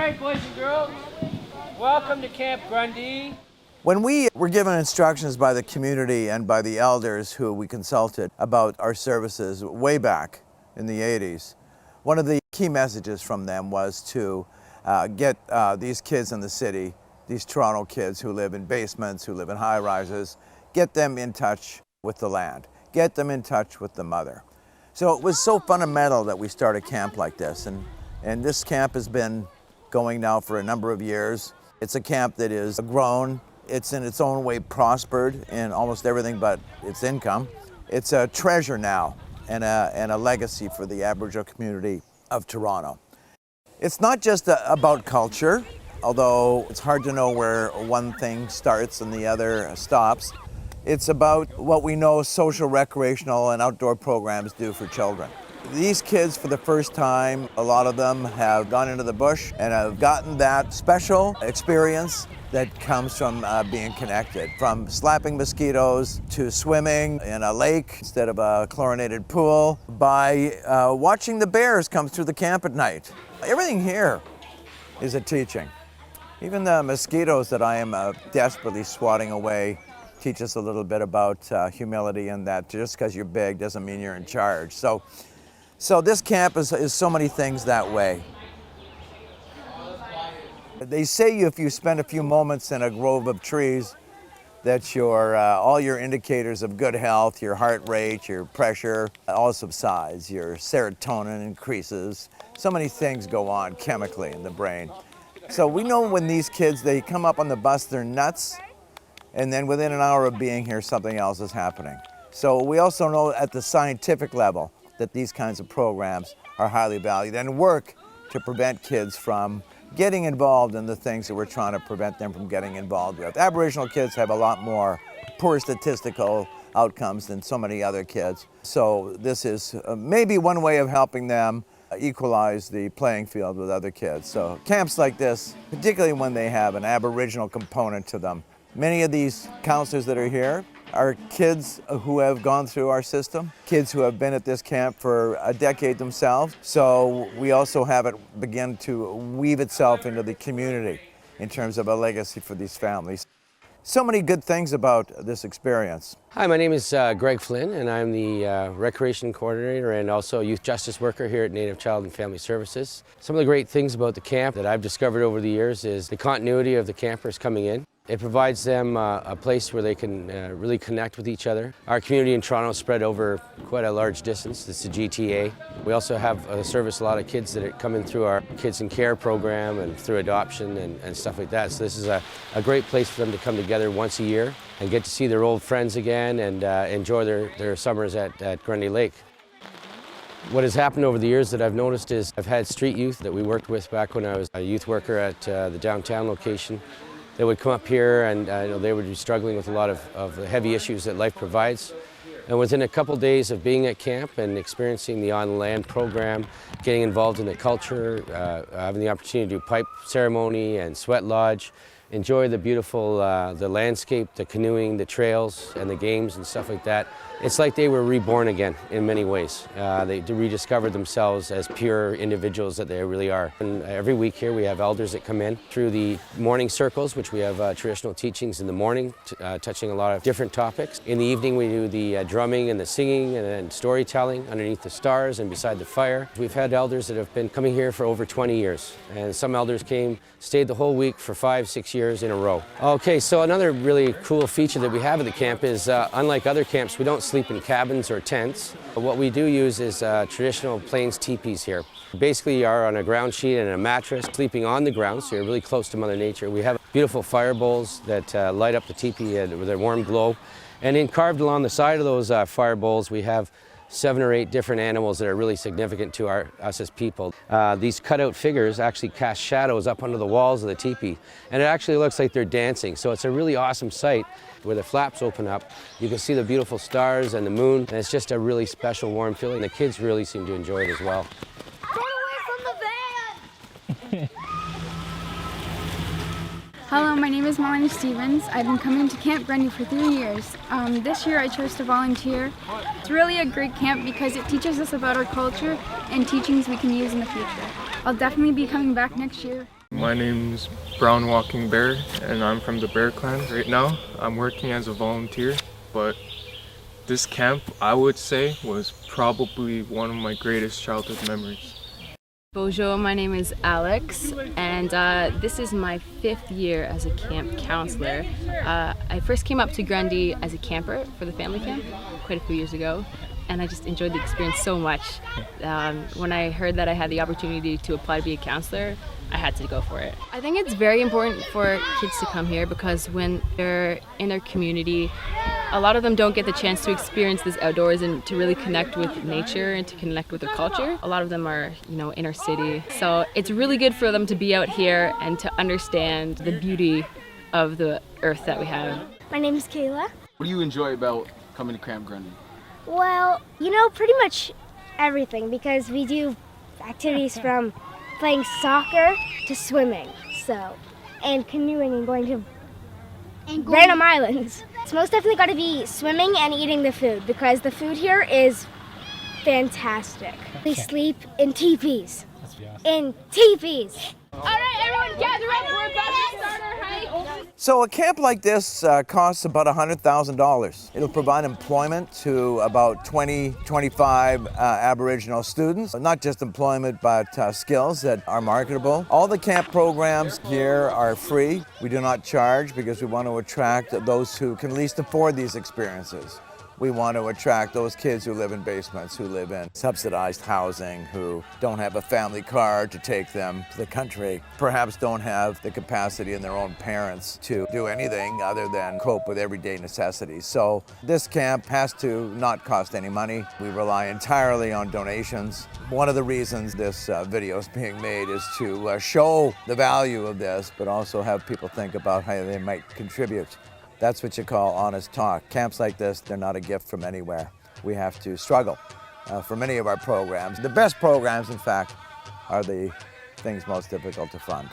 right, boys and girls, welcome to Camp Grundy. When we were given instructions by the community and by the elders who we consulted about our services way back in the 80s, one of the key messages from them was to get these kids in the city, these Toronto kids who live in basements, who live in high-rises, get them in touch with the land, get them in touch with the mother. So it was so fundamental that we start a camp like this, and this camp has been going now for a number of years. It's a camp that is grown, it's in its own way prospered in almost everything but its income. It's a treasure now and a legacy for the Aboriginal community of Toronto. It's not just about culture, although it's hard to know where one thing starts and the other stops. It's about what we know social, recreational, and outdoor programs do for children. These kids, for the first time, a lot of them have gone into the bush and have gotten that special experience that comes from being connected. From slapping mosquitoes to swimming in a lake instead of a chlorinated pool, by watching the bears come through the camp at night. Everything here is a teaching. Even the mosquitoes that I am desperately swatting away teach us a little bit about humility, and that just because you're big doesn't mean you're in charge. So this camp is so many things that way. They say if you spend a few moments in a grove of trees, that all your indicators of good health, your heart rate, your pressure, all subsides, your serotonin increases. So many things go on chemically in the brain. So we know when these kids, they come up on the bus, they're nuts, and then within an hour of being here, something else is happening. So we also know at the scientific level that these kinds of programs are highly valued and work to prevent kids from getting involved in the things that we're trying to prevent them from getting involved with. Aboriginal kids have a lot more poor statistical outcomes than so many other kids. So this is maybe one way of helping them equalize the playing field with other kids. So camps like this, particularly when they have an Aboriginal component to them. Many of these counselors that are here are kids who have gone through our system, kids who have been at this camp for a decade themselves. So we also have it begin to weave itself into the community in terms of a legacy for these families. So many good things about this experience. Hi, my name is Greg Flynn, and I'm the Recreation Coordinator and also Youth Justice Worker here at Native Child and Family Services. Some of the great things about the camp that I've discovered over the years is the continuity of the campers coming in. It provides them a place where they can really connect with each other. Our community in Toronto is spread over quite a large distance. It's the GTA. We also have service a lot of kids that are coming through our Kids in Care program and through adoption and stuff like that. So this is a great place for them to come together once a year and get to see their old friends again and enjoy their summers at Grundy Lake. What has happened over the years that I've noticed is I've had street youth that we worked with back when I was a youth worker at the downtown location. They would come up here and they would be struggling with a lot of the heavy issues that life provides. And within a couple days of being at camp and experiencing the on-land program, getting involved in the culture, having the opportunity to do pipe ceremony and sweat lodge, enjoy the beautiful the landscape, the canoeing, the trails, and the games and stuff like that. It's like they were reborn again in many ways. They rediscovered themselves as pure individuals that they really are. And every week here we have elders that come in through the morning circles, which we have traditional teachings in the morning, touching a lot of different topics. In the evening we do the drumming and the singing and then storytelling underneath the stars and beside the fire. We've had elders that have been coming here for over 20 years. And some elders stayed the whole week for 5-6 years in a row. Okay, so another really cool feature that we have at the camp is unlike other camps, we don't sleep in cabins or tents. What we do use is traditional plains teepees here. Basically you are on a ground sheet and a mattress, sleeping on the ground, so you're really close to Mother Nature. We have beautiful fire bowls that light up the teepee with a warm glow. And carved along the side of those fire bowls, we have 7 or 8 different animals that are really significant to us as people. These cutout figures actually cast shadows up onto the walls of the teepee, and it actually looks like they're dancing. So it's a really awesome sight where the flaps open up. You can see the beautiful stars and the moon, and it's just a really special, warm feeling. The kids really seem to enjoy it as well. Get away from the van! Hello, my name is Melanie Stevens. I've been coming to Camp Grundy for 3 years. This year I chose to volunteer. It's really a great camp because it teaches us about our culture and teachings we can use in the future. I'll definitely be coming back next year. My name's Brown Walking Bear, and I'm from the Bear Clan. Right now, I'm working as a volunteer, but this camp, I would say, was probably one of my greatest childhood memories. Bonjour, my name is Alex, and this is my 5th year as a camp counselor. I first came up to Grundy as a camper for the family camp quite a few years ago, and I just enjoyed the experience so much. When I heard that I had the opportunity to apply to be a counselor, I had to go for it. I think it's very important for kids to come here because when they're in their community, a lot of them don't get the chance to experience this outdoors and to really connect with nature and to connect with their culture. A lot of them are, inner city. So it's really good for them to be out here and to understand the beauty of the earth that we have. My name is Kayla. What do you enjoy about coming to Camp Grundy? Well, pretty much everything because we do activities from playing soccer to swimming, and canoeing and going to random islands. It's most definitely got to be swimming and eating the food because the food here is fantastic. We sleep in teepees. In teepees. All right, everyone gather up. We're about to start our hike. So a camp like this costs about $100,000. It'll provide employment to about 25 Aboriginal students. Not just employment, but skills that are marketable. All the camp programs here are free. We do not charge because we want to attract those who can least afford these experiences. We want to attract those kids who live in basements, who live in subsidized housing, who don't have a family car to take them to the country, perhaps don't have the capacity in their own parents to do anything other than cope with everyday necessities. So this camp has to not cost any money. We rely entirely on donations. One of the reasons this video is being made is to show the value of this, but also have people think about how they might contribute. That's what you call honest talk. Camps like this, they're not a gift from anywhere. We have to struggle for many of our programs. The best programs, in fact, are the things most difficult to fund.